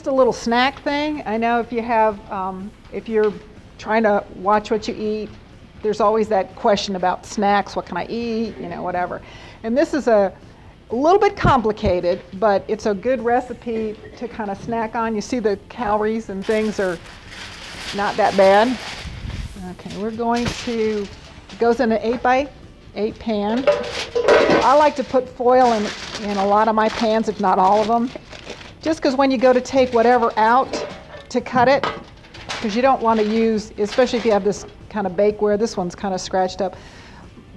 just a little snack thing. I know if you have, if you're trying to watch what you eat, there's always that question about snacks. What can I eat? You know, whatever. And this is a little bit complicated, but it's a good recipe to kind of snack on. You see the calories and things are not that bad. Okay, we're going to, it goes in an 8x8 pan. I like to put foil in a lot of my pans, if not all of them, just because when you go to take whatever out to cut it, because you don't want to use, especially if you have this kind of bakeware, this one's kind of scratched up,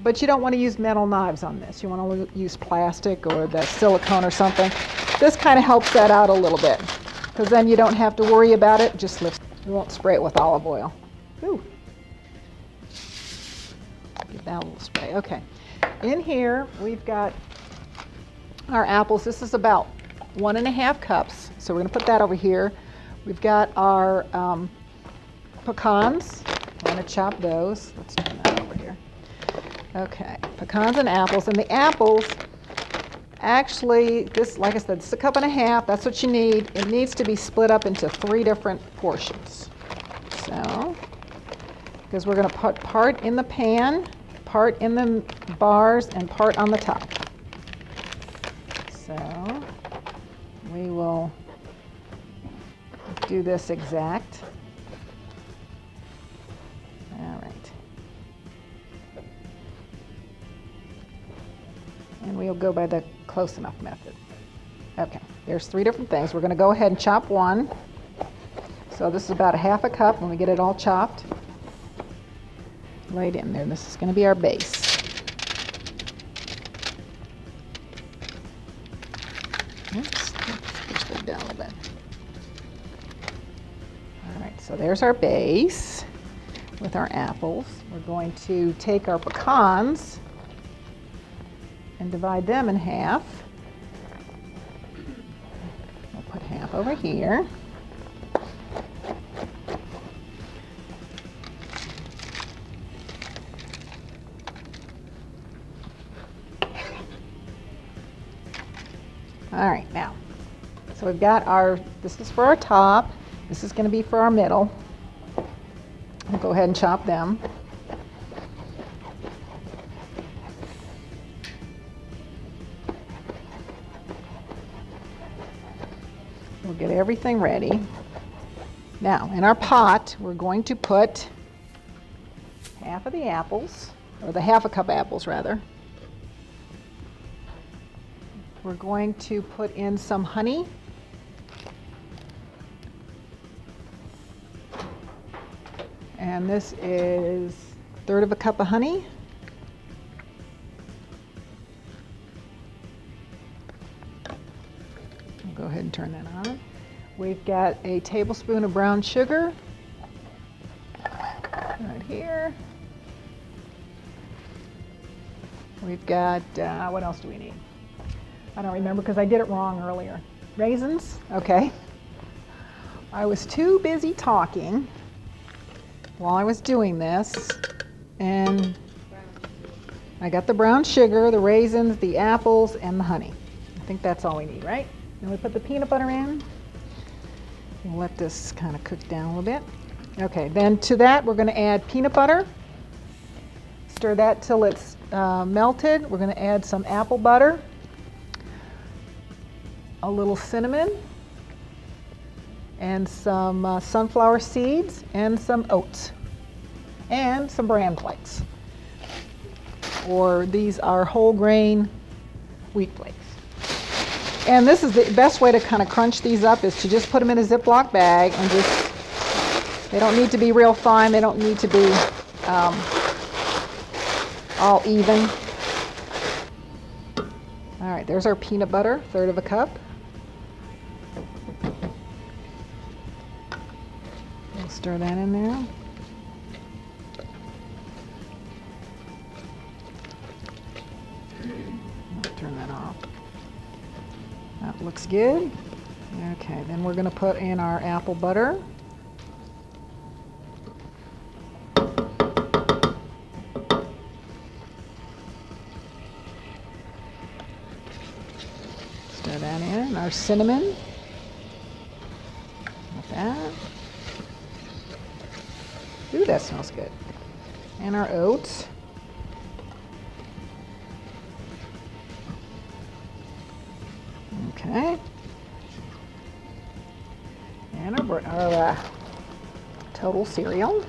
but you don't want to use metal knives on this. You want to use plastic or the silicone or something. This kind of helps that out a little bit, because then you don't have to worry about it. Just lift. You won't spray it with olive oil. Ooh. Give that a little spray. Okay. In here, we've got our apples. This is about 1.5 cups. So we're going to put that over here. We've got our pecans. We're going to chop those. Let's turn that over here. Okay, pecans and apples. And the apples, actually, this, like I said, it's 1.5 cups. That's what you need. It needs to be split up into 3 different portions. So, because we're going to put part in the pan, part in the bars, and part on the top. So, we will do this exact. All right. And we'll go by the close enough method. Okay, there's 3 different things. We're going to go ahead and chop one. So this is about 1/2 cup when we get it all chopped. Right in there. This is going to be our base. Oops, let's push that down a little bit. All right, so there's our base with our apples. We're going to take our pecans and divide them in half. We'll put half over here. All right, now, so we've got our, this is for our top, this is going to be for our middle. We'll go ahead and chop them. We'll get everything ready. Now, in our pot, we're going to put half of the apples, or the 1/2 cup apples rather. We're going to put in some honey. And this is 1/3 cup of honey. We'll go ahead and turn that on. We've got a tablespoon of brown sugar right here. We've got, what else do we need? I don't remember because I did it wrong earlier. Raisins, okay. I was too busy talking while I was doing this, and I got the brown sugar, the raisins, the apples, and the honey. I think that's all we need, right? Then we put the peanut butter in. We'll let this kind of cook down a little bit. Okay, then to that we're going to add peanut butter. Stir that till it's melted. We're going to add some apple butter, a little cinnamon, and some sunflower seeds, and some oats, and some bran flakes. Or these are whole grain wheat flakes. And this is the best way to kind of crunch these up, is to just put them in a Ziploc bag and just, they don't need to be real fine, they don't need to be all even. All right, there's our peanut butter, 1/3 cup. We'll stir that in there. I'll turn that off. That looks good. Okay, then we're going to put in our apple butter. Stir that in. Our cinnamon. Ooh, that smells good. And our oats. Okay. And our total cereal.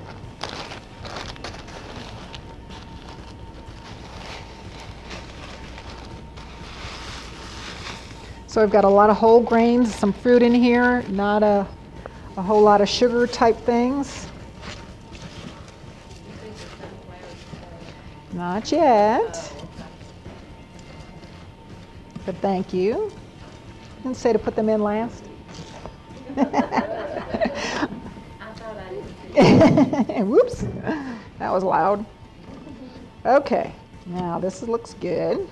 So I've got a lot of whole grains, some fruit in here, not a whole lot of sugar type things. Not yet. But thank you. I didn't say to put them in last. Whoops, that was loud. Okay, now this looks good.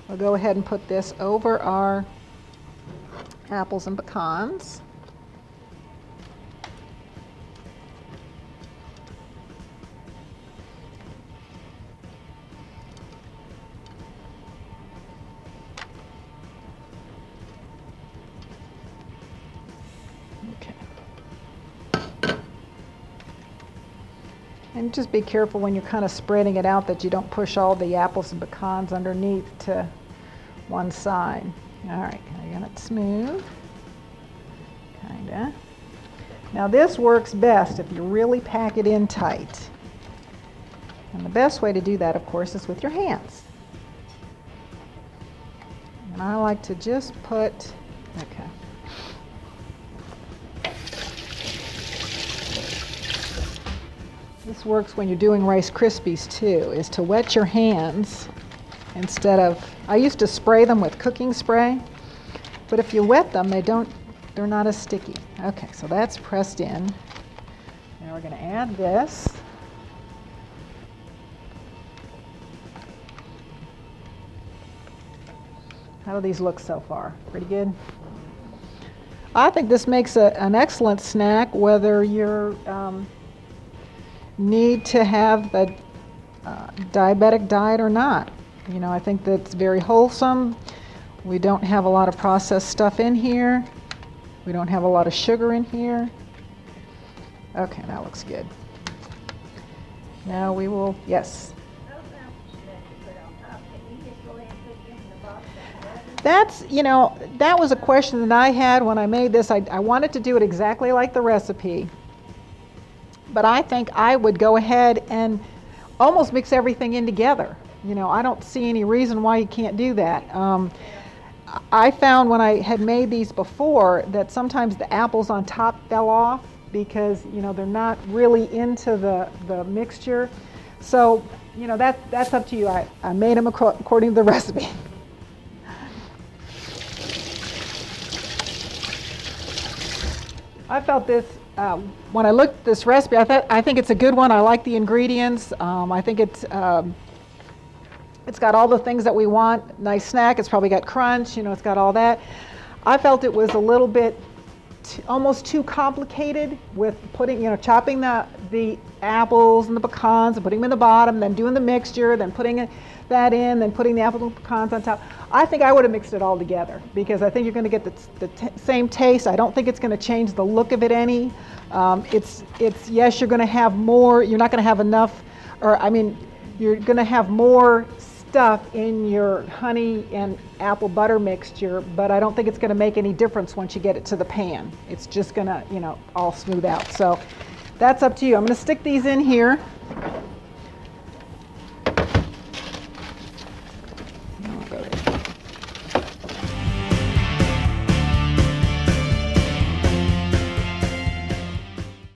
We'll go ahead and put this over our apples and pecans. And just be careful when you're kind of spreading it out that you don't push all the apples and pecans underneath to one side. All right, I got it smooth, kinda. Now this works best if you really pack it in tight. And the best way to do that, of course, is with your hands. And I like to just put, okay. This works when you're doing Rice Krispies too, is to wet your hands instead of, I used to spray them with cooking spray, but if you wet them, they're not as sticky. Okay, so that's pressed in. Now we're going to add this. How do these look so far? Pretty good? I think this makes an excellent snack whether you're need to have a diabetic diet or not. You know, I think that's very wholesome. We don't have a lot of processed stuff in here. We don't have a lot of sugar in here. Okay, that looks good. Now we will, yes. That's, you know, that was a question that I had when I made this. I wanted to do it exactly like the recipe. But I think I would go ahead and almost mix everything in together. You know, I don't see any reason why you can't do that. I found when I had made these before that sometimes the apples on top fell off because, you know, they're not really into the mixture. So, you know, that's up to you. I made them according to the recipe. I felt this, when I looked at this recipe, I think it's a good one. I like the ingredients. I think it's got all the things that we want. Nice snack. It's probably got crunch. You know, it's got all that. I felt it was a little bit almost too complicated with putting, you know, chopping the apples and the pecans and putting them in the bottom, then doing the mixture, then putting that in, then putting the apples and pecans on top. I think I would have mixed it all together because I think you're going to get the same taste. I don't think it's going to change the look of it any. It's yes, you're going to have more. You're not going to have enough, or I mean, you're going to have more stuff in your honey and apple butter mixture, but I don't think it's going to make any difference once you get it to the pan. It's just going to, you know, all smooth out. So that's up to you. I'm going to stick these in here.